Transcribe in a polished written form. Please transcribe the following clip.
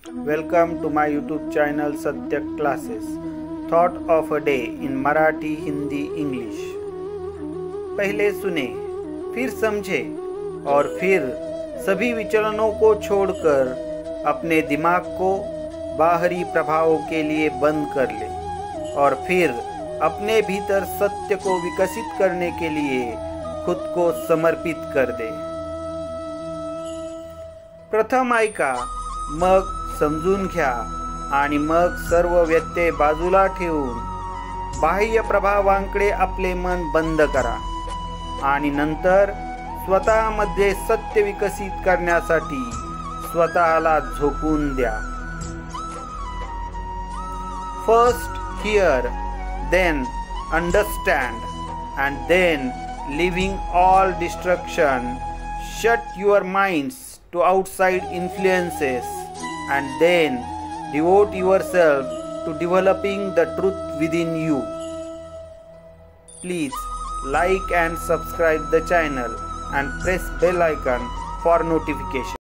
Welcome to my YouTube channel Satyak Classes. Thought of a day in Marathi, Hindi, English. पहले सुने, फिर समझे और फिर सभी विचलनों को छोड़कर अपने दिमाग को बाहरी प्रभावों के लिए बंद कर ले और फिर अपने भीतर सत्य को विकसित करने के लिए खुद को समर्पित कर दे. प्रथम ऐका, मग समजून घ्या आणि मग सर्व व्यत्यय बाजूला ठेवून बाह्य प्रभावांकडे आपले मन बंद करा आणि नंतर स्वतःमध्ये सत्य विकसित करण्यासाठी स्वतःला झोकून द्या. First hear, then understand and then living all distraction. Shut your minds to outside influences and then devote yourself to developing the truth within you. Please like and subscribe the channel and press bell icon for notification.